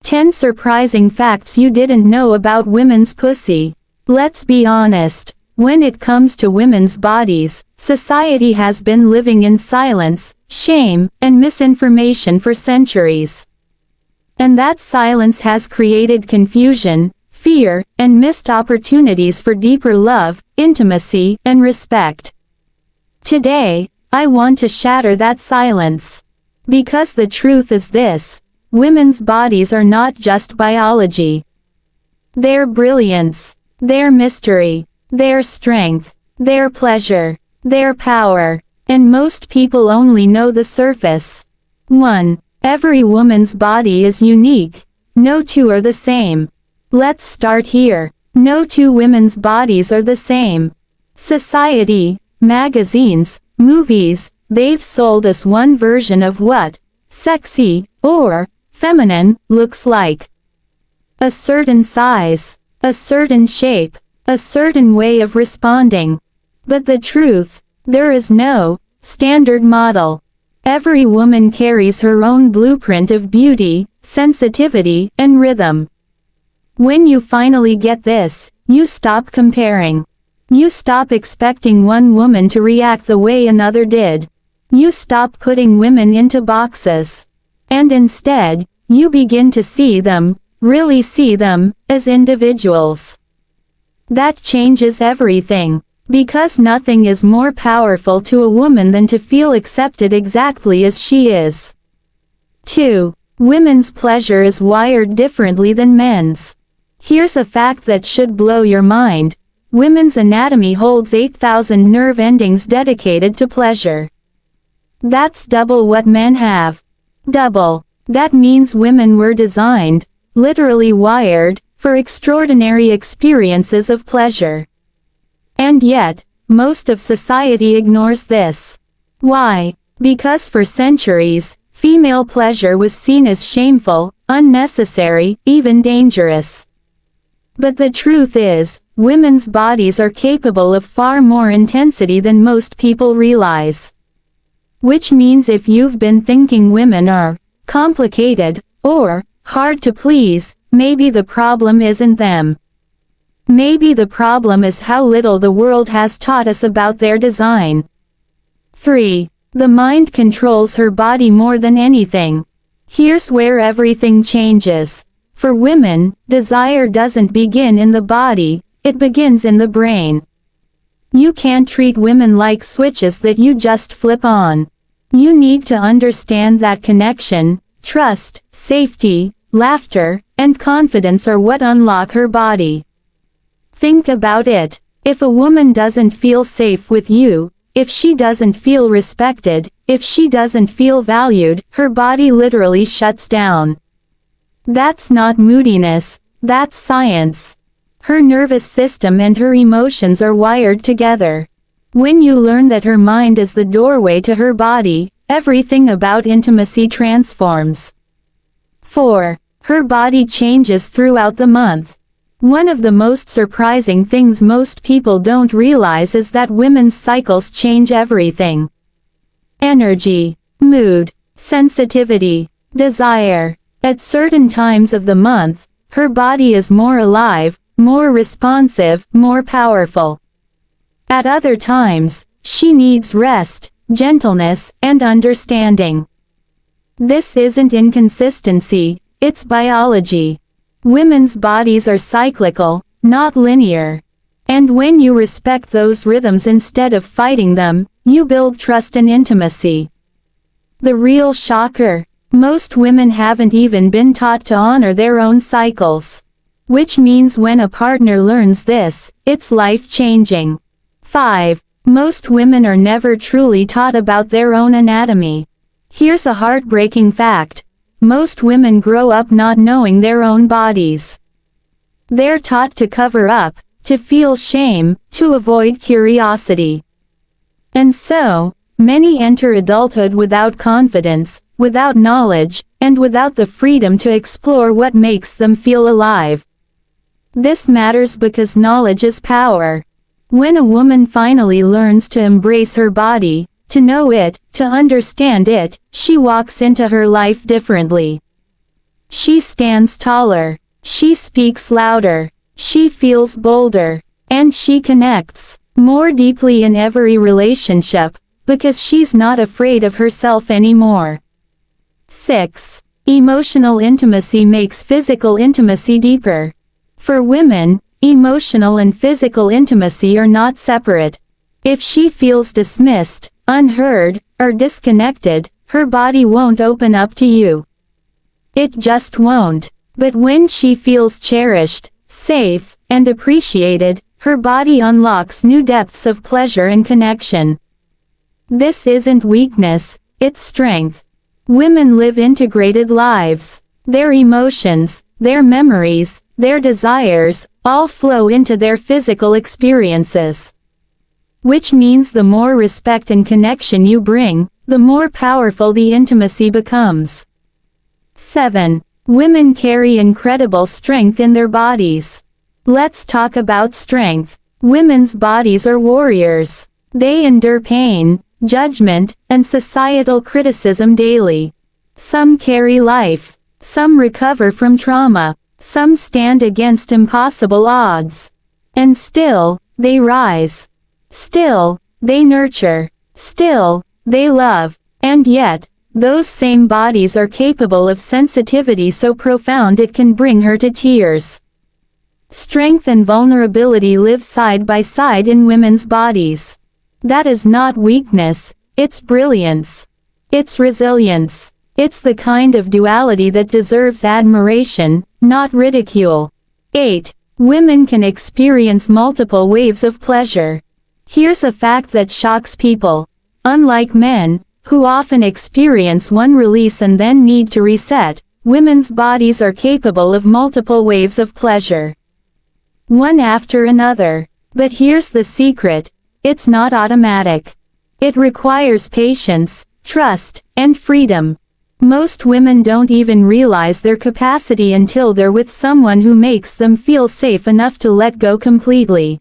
10 surprising facts you didn't know about women's pussy. Let's be honest. When it comes to women's bodies, society has been living in silence, shame, and misinformation for centuries. And that silence has created confusion, fear, and missed opportunities for deeper love, intimacy, and respect. Today, I want to shatter that silence. Because the truth is this: women's bodies are not just biology. They're brilliance, their mystery, their strength, their pleasure, their power, and most people only know the surface. 1. Every woman's body is unique. No two are the same. Let's start here. No two women's bodies are the same. Society, magazines, movies, they've sold us one version of what sexy, or feminine, looks like. A certain size, a certain shape, a certain way of responding. But the truth, there is no standard model. Every woman carries her own blueprint of beauty, sensitivity, and rhythm. When you finally get this, you stop comparing. You stop expecting one woman to react the way another did. You stop putting women into boxes. And instead, you begin to see them, really see them, as individuals. That changes everything. Because nothing is more powerful to a woman than to feel accepted exactly as she is. 2. Women's pleasure is wired differently than men's. Here's a fact that should blow your mind. Women's anatomy holds 8,000 nerve endings dedicated to pleasure. That's double what men have. Double. That means women were designed, literally wired, for extraordinary experiences of pleasure. And yet, most of society ignores this. Why? Because for centuries, female pleasure was seen as shameful, unnecessary, even dangerous. But the truth is, women's bodies are capable of far more intensity than most people realize. Which means if you've been thinking women are complicated, or hard to please, maybe the problem isn't them. Maybe the problem is how little the world has taught us about their design. 3. The mind controls her body more than anything. Here's where everything changes. For women, desire doesn't begin in the body, it begins in the brain. You can't treat women like switches that you just flip on. You need to understand that connection, trust, safety, laughter, and confidence are what unlock her body. Think about it. If a woman doesn't feel safe with you, if she doesn't feel respected, if she doesn't feel valued, her body literally shuts down. That's not moodiness, that's science. Her nervous system and her emotions are wired together. When you learn that her mind is the doorway to her body, everything about intimacy transforms. 4. Her body changes throughout the month. One of the most surprising things most people don't realize is that women's cycles change everything. Energy, mood, sensitivity, desire. At certain times of the month, her body is more alive, more responsive, more powerful. At other times, she needs rest, gentleness, and understanding. This isn't inconsistency, it's biology. Women's bodies are cyclical, not linear. And when you respect those rhythms instead of fighting them, you build trust and intimacy. The real shocker: most women haven't even been taught to honor their own cycles. Which means when a partner learns this, it's life-changing. 5. Most women are never truly taught about their own anatomy. Here's a heartbreaking fact. Most women grow up not knowing their own bodies. They're taught to cover up, to feel shame, to avoid curiosity. And so, many enter adulthood without confidence, without knowledge, and without the freedom to explore what makes them feel alive. This matters because knowledge is power. When a woman finally learns to embrace her body, to know it, to understand it, she walks into her life differently. She stands taller. She speaks louder. She feels bolder. And she connects more deeply in every relationship, because she's not afraid of herself anymore. 6. Emotional intimacy makes physical intimacy deeper. For women, emotional and physical intimacy are not separate. If she feels dismissed, unheard, or disconnected, her body won't open up to you. It just won't. But when she feels cherished, safe, and appreciated, her body unlocks new depths of pleasure and connection. This isn't weakness, it's strength. Women live integrated lives. Their emotions, their memories, their desires, all flow into their physical experiences. Which means the more respect and connection you bring, the more powerful the intimacy becomes. 7. Women carry incredible strength in their bodies. Let's talk about strength. Women's bodies are warriors. They endure pain, judgment, and societal criticism daily. Some carry life. Some recover from trauma. Some stand against impossible odds. And still, they rise. Still, they nurture. Still, they love. And yet, those same bodies are capable of sensitivity so profound it can bring her to tears. Strength and vulnerability live side by side in women's bodies. That is not weakness, it's brilliance. It's resilience. It's the kind of duality that deserves admiration, not ridicule. 8. Women can experience multiple waves of pleasure. Here's a fact that shocks people. Unlike men, who often experience one release and then need to reset, women's bodies are capable of multiple waves of pleasure. One after another. But here's the secret. It's not automatic. It requires patience, trust, and freedom. Most women don't even realize their capacity until they're with someone who makes them feel safe enough to let go completely.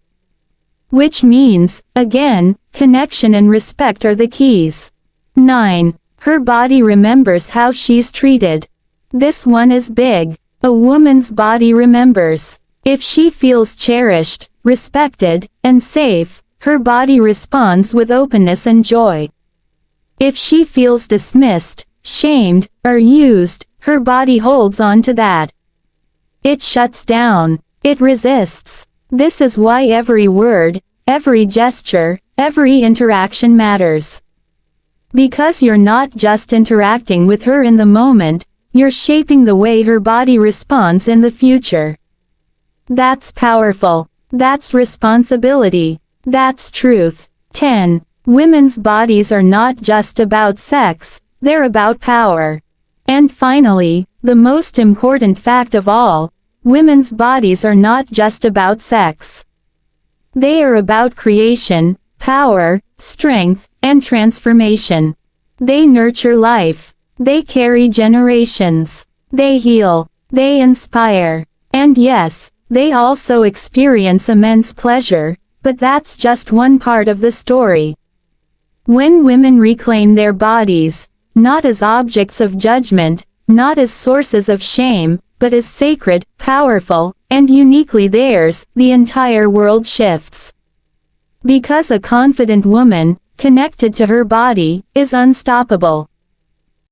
Which means, again, connection and respect are the keys. 9. Her body remembers how she's treated. This one is big. A woman's body remembers. If she feels cherished, respected, and safe, her body responds with openness and joy. If she feels dismissed, shamed, or used, her body holds on to that. It shuts down. It resists. This is why every word, every gesture, every interaction matters. Because you're not just interacting with her in the moment, you're shaping the way her body responds in the future. That's powerful. That's responsibility. That's truth. 10. Women's bodies are not just about sex, they're about power. And finally, the most important fact of all, women's bodies are not just about sex. They are about creation, power, strength, and transformation. They nurture life. They carry generations. They heal. They inspire. And yes, they also experience immense pleasure, but that's just one part of the story. When women reclaim their bodies, not as objects of judgment, not as sources of shame, but as sacred, powerful, and uniquely theirs, the entire world shifts. Because a confident woman, connected to her body, is unstoppable.